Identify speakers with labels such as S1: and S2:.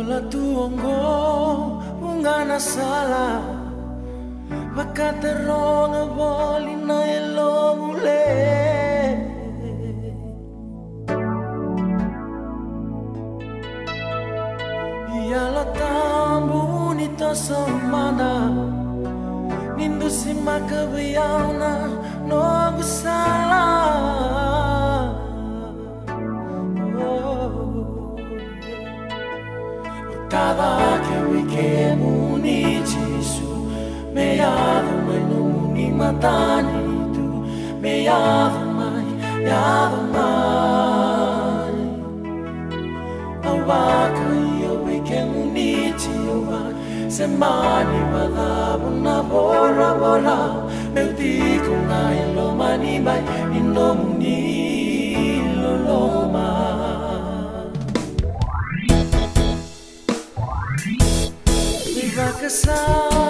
S1: la tuongo ungana sala Makaterong boli na elong ule Iala tambu nito samana Nindu si makabayauna no gusala Tava que wike muni Jesu me ava mai no muni matani tu me ava mai awaka yo wike muni Jesu semani bala na bora bora meu dico ngai lo mani mai no muni lo Viva casar